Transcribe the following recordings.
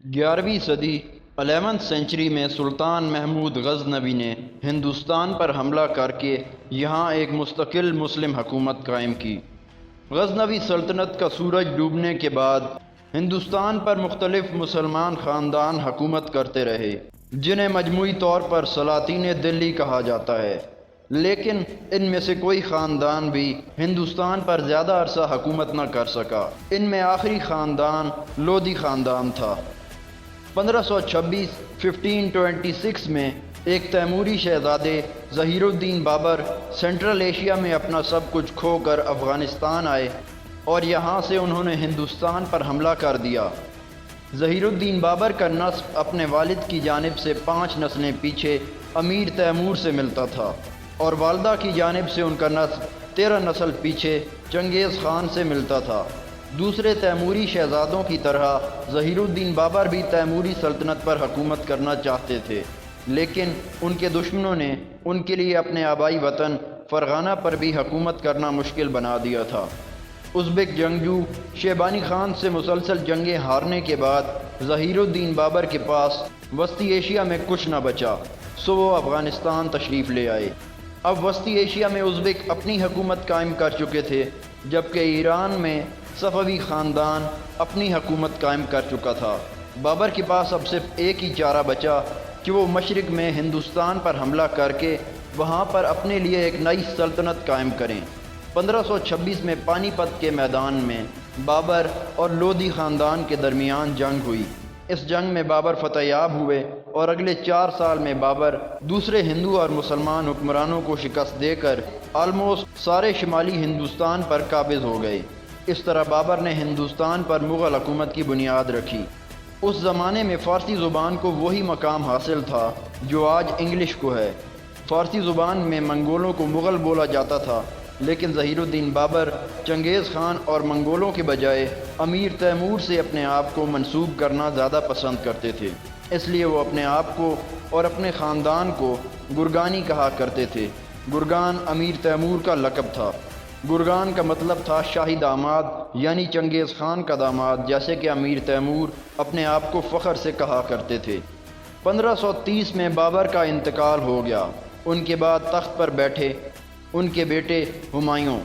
11ویں صدی 11ویں سینچری میں سلطان محمود غزنوی نے ہندوستان پر حملہ کر کے یہاں ایک مستقل مسلم حکومت قائم کی۔ غزنوی سلطنت کا سورج ڈوبنے کے بعد ہندوستان پر مختلف مسلمان خاندان حکومت کرتے رہے، جنہیں مجموعی طور پر سلاطین دلی کہا جاتا ہے، لیکن ان میں سے کوئی خاندان بھی ہندوستان پر زیادہ عرصہ حکومت نہ کر سکا۔ ان میں آخری خاندان لودھی خاندان تھا۔ 1526 میں ایک تیموری شہزادے ظہیر الدین بابر سینٹرل ایشیا میں اپنا سب کچھ کھو کر افغانستان آئے اور یہاں سے انہوں نے ہندوستان پر حملہ کر دیا۔ ظہیر الدین بابر کا نسب اپنے والد کی جانب سے 5 نسلیں پیچھے امیر تیمور سے ملتا تھا اور والدہ کی جانب سے ان کا نسب 13 نسل پیچھے چنگیز خان سے ملتا تھا۔ دوسرے تیموری شہزادوں کی طرح ظہیر الدین بابر بھی تیموری سلطنت پر حکومت کرنا چاہتے تھے، لیکن ان کے دشمنوں نے ان کے لیے اپنے آبائی وطن فرغانہ پر بھی حکومت کرنا مشکل بنا دیا تھا۔ ازبک جنگجو شیبانی خان سے مسلسل جنگیں ہارنے کے بعد ظہیر الدین بابر کے پاس وسطی ایشیا میں کچھ نہ بچا، سو وہ افغانستان تشریف لے آئے۔ اب وسطی ایشیا میں ازبک اپنی حکومت قائم کر چکے تھے، جبکہ ایران میں صفوی خاندان اپنی حکومت قائم کر چکا تھا۔ بابر کے پاس اب صرف ایک ہی چارہ بچا کہ وہ مشرق میں ہندوستان پر حملہ کر کے وہاں پر اپنے لیے ایک نئی سلطنت قائم کریں۔ 1526 میں پانی پت کے میدان میں بابر اور لودھی خاندان کے درمیان جنگ ہوئی۔ اس جنگ میں بابر فتح یاب ہوئے اور اگلے 4 سال میں بابر دوسرے ہندو اور مسلمان حکمرانوں کو شکست دے کر آلموسٹ سارے شمالی ہندوستان پر قابض ہو گئے۔ اس طرح بابر نے ہندوستان پر مغل حکومت کی بنیاد رکھی۔ اس زمانے میں فارسی زبان کو وہی مقام حاصل تھا جو آج انگلش کو ہے۔ فارسی زبان میں منگولوں کو مغل بولا جاتا تھا، لیکن ظہیر الدین بابر چنگیز خان اور منگولوں کے بجائے امیر تیمور سے اپنے آپ کو منسوب کرنا زیادہ پسند کرتے تھے، اس لیے وہ اپنے آپ کو اور اپنے خاندان کو گرگانی کہا کرتے تھے۔ گرگان امیر تیمور کا لقب تھا۔ گرگان کا مطلب تھا شاہی داماد، یعنی چنگیز خان کا داماد، جیسے کہ امیر تیمور اپنے آپ کو فخر سے کہا کرتے تھے۔ 1530 میں بابر کا انتقال ہو گیا۔ ان کے بعد تخت پر بیٹھے ان کے بیٹے ہمایوں۔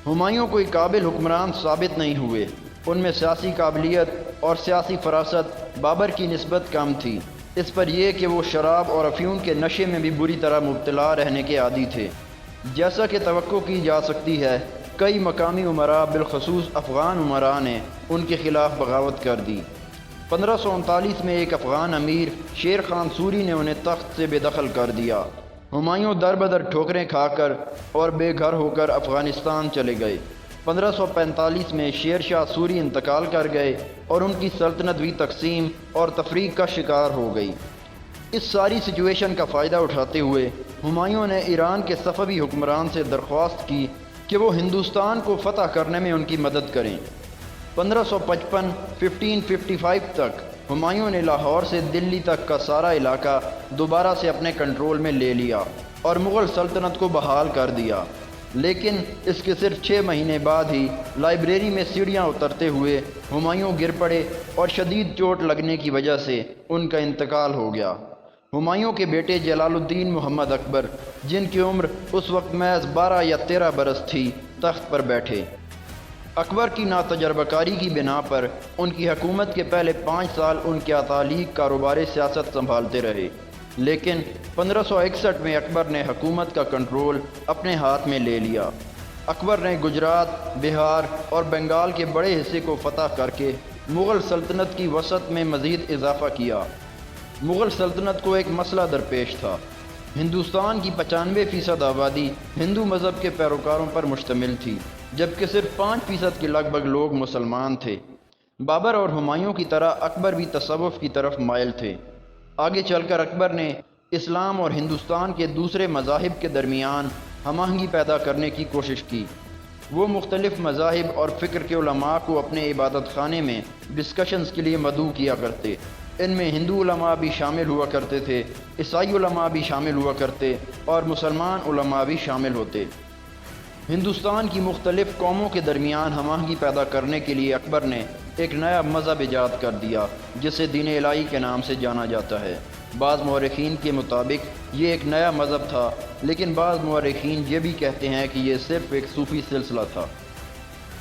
ہمایوں کوئی قابل حکمران ثابت نہیں ہوئے۔ ان میں سیاسی قابلیت اور سیاسی فراست بابر کی نسبت کم تھی، اس پر یہ کہ وہ شراب اور افیون کے نشے میں بھی بری طرح مبتلا رہنے کے عادی تھے۔ جیسا کہ توقع کی جا سکتی ہے، کئی مقامی امراء بالخصوص افغان امراء نے ان کے خلاف بغاوت کر دی۔ 1539 میں ایک افغان امیر شیر خان سوری نے انہیں تخت سے بے دخل کر دیا۔ ہمایوں در بدر ٹھوکریں کھا کر اور بے گھر ہو کر افغانستان چلے گئے۔ 1545 میں شیر شاہ سوری انتقال کر گئے اور ان کی سلطنت بھی تقسیم اور تفریق کا شکار ہو گئی۔ اس ساری سچویشن کا فائدہ اٹھاتے ہوئے ہمایوں نے ایران کے صفوی حکمران سے درخواست کی کہ وہ ہندوستان کو فتح کرنے میں ان کی مدد کریں۔ 1555 تک ہمایوں نے لاہور سے دلی تک کا سارا علاقہ دوبارہ سے اپنے کنٹرول میں لے لیا اور مغل سلطنت کو بحال کر دیا، لیکن اس کے صرف 6 مہینے بعد ہی لائبریری میں سیڑھیاں اترتے ہوئے ہمایوں گر پڑے اور شدید چوٹ لگنے کی وجہ سے ان کا انتقال ہو گیا۔ ہمایوں کے بیٹے جلال الدین محمد اکبر، جن کی عمر اس وقت محض 12 یا 13 برس تھی، تخت پر بیٹھے۔ اکبر کی ناتجربہ کاری کی بنا پر ان کی حکومت کے پہلے 5 سال ان کے اتالیق کاروبار سیاست سنبھالتے رہے، لیکن 1561 میں اکبر نے حکومت کا کنٹرول اپنے ہاتھ میں لے لیا۔ اکبر نے گجرات، بہار اور بنگال کے بڑے حصے کو فتح کر کے مغل سلطنت کی وسعت میں مزید اضافہ کیا۔ مغل سلطنت کو ایک مسئلہ درپیش تھا۔ ہندوستان کی 95% آبادی ہندو مذہب کے پیروکاروں پر مشتمل تھی، جبکہ صرف 5% کے لگ بھگ لوگ مسلمان تھے۔ بابر اور ہمایوں کی طرح اکبر بھی تصوف کی طرف مائل تھے۔ آگے چل کر اکبر نے اسلام اور ہندوستان کے دوسرے مذاہب کے درمیان ہم آہنگی پیدا کرنے کی کوشش کی۔ وہ مختلف مذاہب اور فکر کے علماء کو اپنے عبادت خانے میں ڈسکشنز کے لیے مدعو کیا کرتے۔ ان میں ہندو علماء بھی شامل ہوا کرتے تھے، عیسائی علماء بھی شامل ہوا کرتے اور مسلمان علماء بھی شامل ہوتے۔ ہندوستان کی مختلف قوموں کے درمیان ہم آہنگی پیدا کرنے کے لیے اکبر نے ایک نیا مذہب ایجاد کر دیا جسے دین الہی کے نام سے جانا جاتا ہے۔ بعض مورخین کے مطابق یہ ایک نیا مذہب تھا، لیکن بعض مورخین یہ بھی کہتے ہیں کہ یہ صرف ایک صوفی سلسلہ تھا۔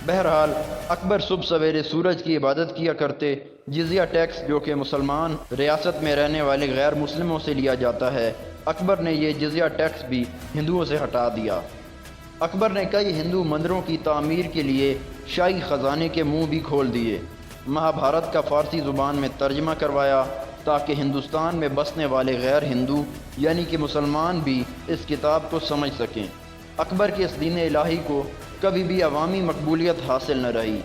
بہرحال اکبر صبح سویرے سورج کی عبادت کیا کرتے۔ جزیہ ٹیکس جو کہ مسلمان ریاست میں رہنے والے غیر مسلموں سے لیا جاتا ہے، اکبر نے یہ جزیہ ٹیکس بھی ہندوؤں سے ہٹا دیا۔ اکبر نے کئی ہندو مندروں کی تعمیر کے لیے شاہی خزانے کے منہ بھی کھول دیے۔ مہابھارت کا فارسی زبان میں ترجمہ کروایا تاکہ ہندوستان میں بسنے والے غیر ہندو یعنی کہ مسلمان بھی اس کتاب کو سمجھ سکیں۔ اکبر کے اس دین الہی کو کبھی بھی عوامی مقبولیت حاصل نہ رہی،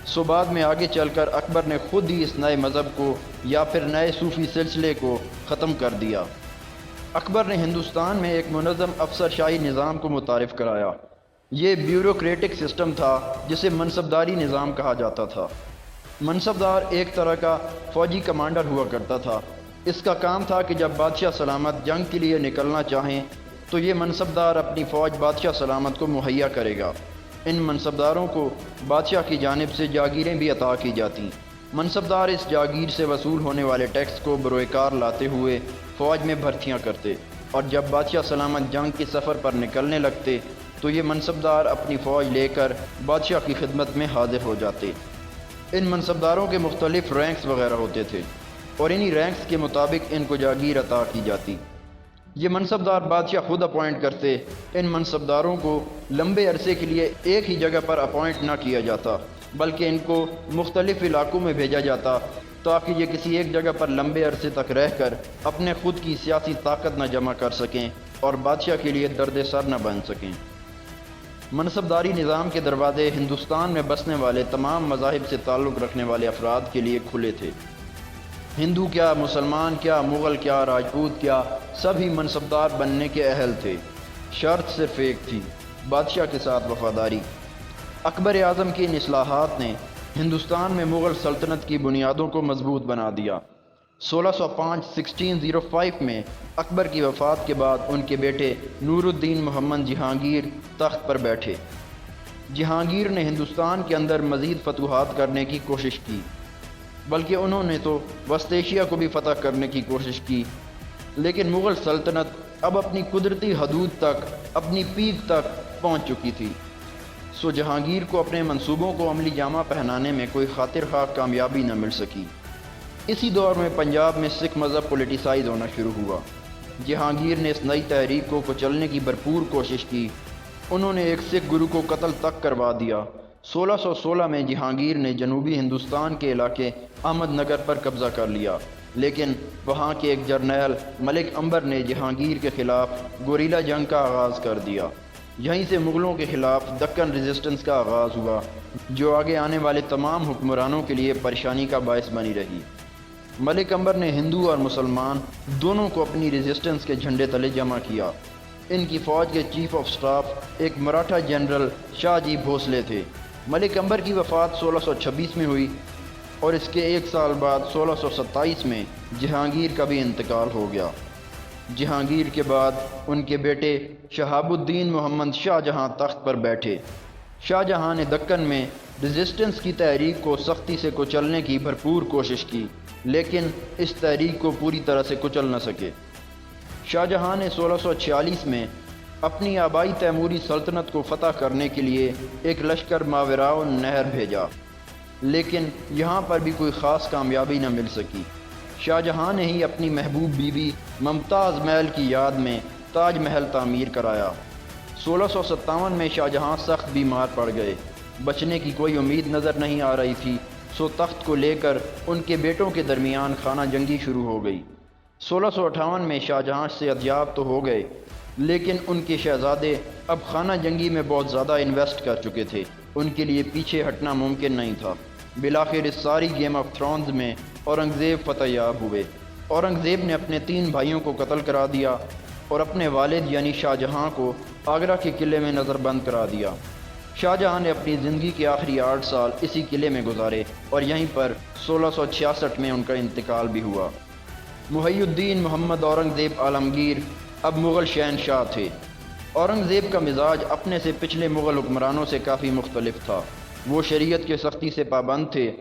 سو بعد میں آگے چل کر اکبر نے خود ہی اس نئے مذہب کو یا پھر نئے صوفی سلسلے کو ختم کر دیا۔ اکبر نے ہندوستان میں ایک منظم افسر شاہی نظام کو متعارف کرایا۔ یہ بیوروکریٹک سسٹم تھا جسے منصبداری نظام کہا جاتا تھا۔ منصبدار ایک طرح کا فوجی کمانڈر ہوا کرتا تھا۔ اس کا کام تھا کہ جب بادشاہ سلامت جنگ کے لیے نکلنا چاہیں تو یہ منصبدار اپنی فوج بادشاہ سلامت کو مہیا کرے گا۔ ان منصبداروں کو بادشاہ کی جانب سے جاگیریں بھی عطا کی جاتی۔ منصبدار اس جاگیر سے وصول ہونے والے ٹیکس کو بروئے کار لاتے ہوئے فوج میں بھرتیاں کرتے، اور جب بادشاہ سلامت جنگ کے سفر پر نکلنے لگتے تو یہ منصبدار اپنی فوج لے کر بادشاہ کی خدمت میں حاضر ہو جاتے۔ ان منصبداروں کے مختلف رینکس وغیرہ ہوتے تھے اور انہی رینکس کے مطابق ان کو جاگیر عطا کی جاتی۔ یہ منصبدار بادشاہ خود اپوائنٹ کرتے۔ ان منصبداروں کو لمبے عرصے کے لیے ایک ہی جگہ پر اپوائنٹ نہ کیا جاتا، بلکہ ان کو مختلف علاقوں میں بھیجا جاتا تاکہ یہ کسی ایک جگہ پر لمبے عرصے تک رہ کر اپنے خود کی سیاسی طاقت نہ جمع کر سکیں اور بادشاہ کے لیے درد سر نہ بن سکیں۔ منصبداری نظام کے دروازے ہندوستان میں بسنے والے تمام مذاہب سے تعلق رکھنے والے افراد کے لیے کھلے تھے۔ ہندو کیا، مسلمان کیا، مغل کیا، راجپوت کیا، سبھی منصبدار بننے کے اہل تھے۔ شرط صرف ایک تھی، بادشاہ کے ساتھ وفاداری۔ اکبر اعظم کی ان اصلاحات نے ہندوستان میں مغل سلطنت کی بنیادوں کو مضبوط بنا دیا۔ 1605 میں اکبر کی وفات کے بعد ان کے بیٹے نور الدین محمد جہانگیر تخت پر بیٹھے۔ جہانگیر نے ہندوستان کے اندر مزید فتوحات کرنے کی کوشش کی، بلکہ انہوں نے تو وسط ایشیا کو بھی فتح کرنے کی کوشش کی، لیکن مغل سلطنت اب اپنی قدرتی حدود تک، اپنی پیک تک پہنچ چکی تھی۔ سو جہانگیر کو اپنے منصوبوں کو عملی جامہ پہنانے میں کوئی خاطر خواہ کامیابی نہ مل سکی۔ اسی دور میں پنجاب میں سکھ مذہب پولیٹیسائز ہونا شروع ہوا۔ جہانگیر نے اس نئی تحریک کو کچلنے کی بھرپور کوشش کی۔ انہوں نے ایک سکھ گرو کو قتل تک کروا دیا۔ 1616 میں جہانگیر نے جنوبی ہندوستان کے علاقے احمد نگر پر قبضہ کر لیا، لیکن وہاں کے ایک جرنیل ملک امبر نے جہانگیر کے خلاف گوریلا جنگ کا آغاز کر دیا۔ یہیں سے مغلوں کے خلاف دکن ریزسٹنس کا آغاز ہوا، جو آگے آنے والے تمام حکمرانوں کے لیے پریشانی کا باعث بنی رہی۔ ملک امبر نے ہندو اور مسلمان دونوں کو اپنی ریزسٹنس کے جھنڈے تلے جمع کیا۔ ان کی فوج کے چیف آف سٹاف ایک مراٹھا جنرل شاہ جی بھوسلے تھے۔ ملک امبر کی وفات 1626 میں ہوئی اور اس کے ایک سال بعد 1627 میں جہانگیر کا بھی انتقال ہو گیا۔ جہانگیر کے بعد ان کے بیٹے شہاب الدین محمد شاہ جہاں تخت پر بیٹھے۔ شاہ جہاں نے دکن میں ریزسٹنس کی تحریک کو سختی سے کچلنے کی بھرپور کوشش کی، لیکن اس تحریک کو پوری طرح سے کچل نہ سکے۔ شاہ جہاں نے 1646 میں اپنی آبائی تیموری سلطنت کو فتح کرنے کے لیے ایک لشکر ماوراء نہر بھیجا، لیکن یہاں پر بھی کوئی خاص کامیابی نہ مل سکی۔ شاہ جہاں نے ہی اپنی محبوب بیوی ممتاز محل کی یاد میں تاج محل تعمیر کرایا۔ 1657 میں شاہ جہاں سخت بیمار پڑ گئے، بچنے کی کوئی امید نظر نہیں آ رہی تھی، سو تخت کو لے کر ان کے بیٹوں کے درمیان خانہ جنگی شروع ہو گئی۔ 1658 میں شاہ جہاں صحت یاب تو ہو گئے، لیکن ان کے شہزادے اب خانہ جنگی میں بہت زیادہ انویسٹ کر چکے تھے، ان کے لیے پیچھے ہٹنا ممکن نہیں تھا۔ بالآخر اس ساری گیم آف تھرونز میں اورنگزیب فتح یاب ہوئے۔ اورنگزیب نے اپنے 3 بھائیوں کو قتل کرا دیا اور اپنے والد یعنی شاہ جہاں کو آگرہ کے قلعے میں نظر بند کرا دیا۔ شاہ جہاں نے اپنی زندگی کے آخری 8 سال اسی قلعے میں گزارے اور یہیں پر 1666 میں ان کا انتقال بھی ہوا۔ محی الدین محمد اورنگزیب عالمگیر اب مغل شہنشاہ تھے۔ اورنگزیب کا مزاج اپنے سے پچھلے مغل حکمرانوں سے کافی مختلف تھا۔ وہ شریعت کے سختی سے پابند تھے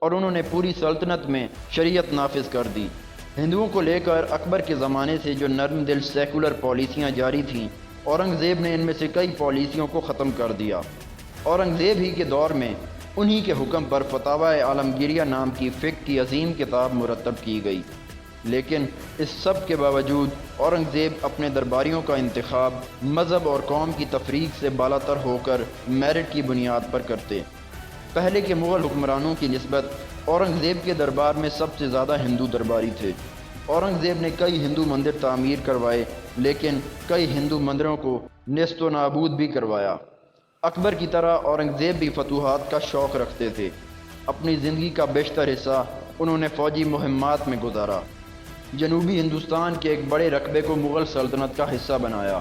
اور انہوں نے پوری سلطنت میں شریعت نافذ کر دی۔ ہندوؤں کو لے کر اکبر کے زمانے سے جو نرم دل سیکولر پالیسیاں جاری تھیں، اورنگزیب نے ان میں سے کئی پالیسیوں کو ختم کر دیا۔ اورنگزیب ہی کے دور میں انہی کے حکم پر فتاوی عالمگیریہ نام کی فقہ کی عظیم کتاب مرتب کی گئی، لیکن اس سب کے باوجود اورنگزیب اپنے درباریوں کا انتخاب مذہب اور قوم کی تفریق سے بالاتر ہو کر میرٹ کی بنیاد پر کرتے۔ پہلے کے مغل حکمرانوں کی نسبت اورنگزیب کے دربار میں سب سے زیادہ ہندو درباری تھے۔ اورنگزیب نے کئی ہندو مندر تعمیر کروائے، لیکن کئی ہندو مندروں کو نیست و نابود بھی کروایا۔ اکبر کی طرح اورنگزیب بھی فتوحات کا شوق رکھتے تھے۔ اپنی زندگی کا بیشتر حصہ انہوں نے فوجی مہمات میں گزارا۔ جنوبی ہندوستان کے ایک بڑے رقبے کو مغل سلطنت کا حصہ بنایا،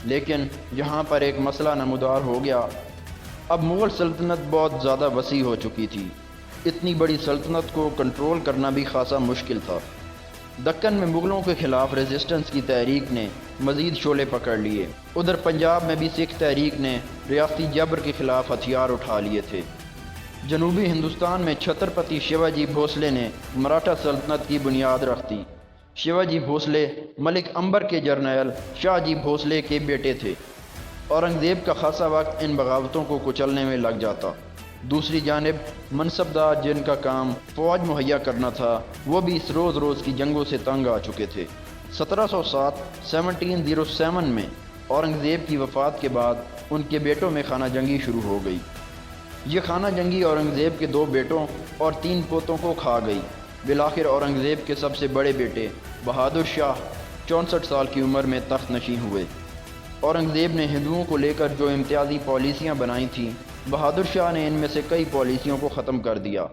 لیکن یہاں پر ایک مسئلہ نمودار ہو گیا۔ اب مغل سلطنت بہت زیادہ وسیع ہو چکی تھی۔ اتنی بڑی سلطنت کو کنٹرول کرنا بھی خاصا مشکل تھا۔ دکن میں مغلوں کے خلاف ریزسٹنس کی تحریک نے مزید شعلے پکڑ لیے۔ ادھر پنجاب میں بھی سکھ تحریک نے ریاستی جبر کے خلاف ہتھیار اٹھا لیے تھے۔ جنوبی ہندوستان میں چھترپتی شیواجی بھوسلے نے مراٹھا سلطنت کی بنیاد رکھ دی۔ شیواجی بھوسلے ملک امبر کے جرنیل شاہ جی بھوسلے کے بیٹے تھے۔ اورنگزیب کا خاصا وقت ان بغاوتوں کو کچلنے میں لگ جاتا۔ دوسری جانب منصبدار جن کا کام فوج مہیا کرنا تھا، وہ بھی اس روز روز کی جنگوں سے تنگ آ چکے تھے۔ 1707 میں اورنگزیب کی وفات کے بعد ان کے بیٹوں میں خانہ جنگی شروع ہو گئی۔ یہ خانہ جنگی اورنگزیب کے 2 بیٹوں اور 3 پوتوں کو کھا گئی۔ بالآخر اورنگزیب کے سب سے بڑے بیٹے بہادر شاہ 64 سال کی عمر میں تخت نشین ہوئے۔ اورنگزیب نے ہندوؤں کو لے کر جو امتیازی پالیسیاں بنائی تھیں، بہادر شاہ نے ان میں سے کئی پالیسیوں کو ختم کر دیا۔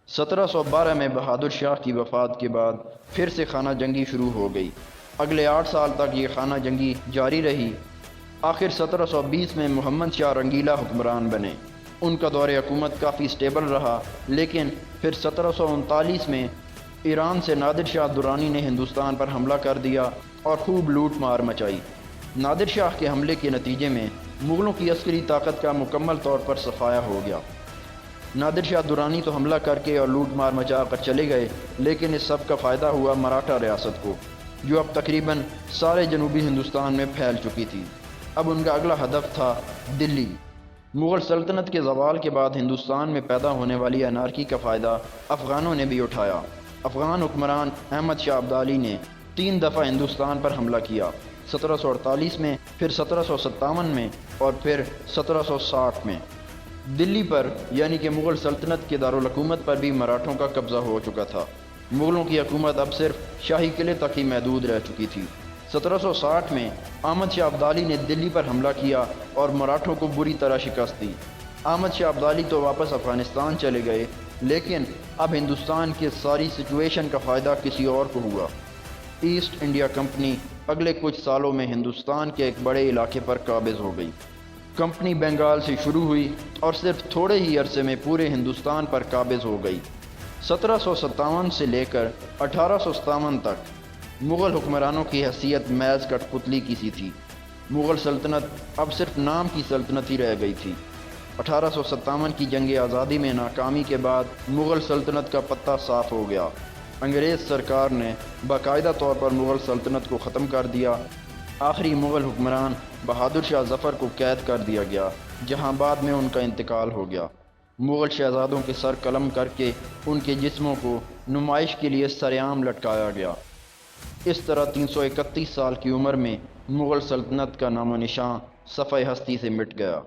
1712 میں بہادر شاہ کی وفات کے بعد پھر سے خانہ جنگی شروع ہو گئی۔ اگلے 8 سال تک یہ خانہ جنگی جاری رہی۔ آخر 1720 میں محمد شاہ رنگیلا حکمران بنے۔ ان کا دور حکومت کافی سٹیبل رہا، لیکن پھر 1739 میں ایران سے نادر شاہ درانی نے ہندوستان پر حملہ کر دیا اور خوب لوٹ مار مچائی۔ نادر شاہ کے حملے کے نتیجے میں مغلوں کی عسکری طاقت کا مکمل طور پر صفایا ہو گیا۔ نادر شاہ درانی تو حملہ کر کے اور لوٹ مار مچا کر چلے گئے، لیکن اس سب کا فائدہ ہوا مراٹھا ریاست کو، جو اب تقریباً سارے جنوبی ہندوستان میں پھیل چکی تھی۔ اب ان کا اگلا ہدف تھا دلی۔ مغل سلطنت کے زوال کے بعد ہندوستان میں پیدا ہونے والی انارکی کا فائدہ افغانوں نے بھی اٹھایا۔ افغان حکمران احمد شاہ ابدالی نے 3 دفعہ ہندوستان پر حملہ کیا، 1748 میں، پھر 1757 میں اور پھر 1760 میں۔ دلی پر یعنی کہ مغل سلطنت کے دارالحکومت پر بھی مراٹھوں کا قبضہ ہو چکا تھا۔ مغلوں کی حکومت اب صرف شاہی قلعے تک ہی محدود رہ چکی تھی۔ 1760 میں احمد شاہ ابدالی نے دلی پر حملہ کیا اور مراٹھوں کو بری طرح شکست دی۔ احمد شاہ ابدالی تو واپس افغانستان چلے گئے، لیکن اب ہندوستان کی ساری سچویشن کا فائدہ کسی اور کو ہوا۔ ایسٹ انڈیا کمپنی اگلے کچھ سالوں میں ہندوستان کے ایک بڑے علاقے پر قابض ہو گئی۔ کمپنی بنگال سے شروع ہوئی اور صرف تھوڑے ہی عرصے میں پورے ہندوستان پر قابض ہو گئی۔ 1757 سے لے کر 1857 تک مغل حکمرانوں کی حیثیت محض کٹ پتلی کی سی تھی۔ مغل سلطنت اب صرف نام کی سلطنت ہی رہ گئی تھی۔ 1857 کی جنگ آزادی میں ناکامی کے بعد مغل سلطنت کا پتہ صاف ہو گیا۔ انگریز سرکار نے باقاعدہ طور پر مغل سلطنت کو ختم کر دیا۔ آخری مغل حکمران بہادر شاہ ظفر کو قید کر دیا گیا، جہاں بعد میں ان کا انتقال ہو گیا۔ مغل شہزادوں کے سر قلم کر کے ان کے جسموں کو نمائش کے لیے سرعام لٹکایا گیا۔ اس طرح 331 سال کی عمر میں مغل سلطنت کا نام و نشان صفحہ ہستی سے مٹ گیا۔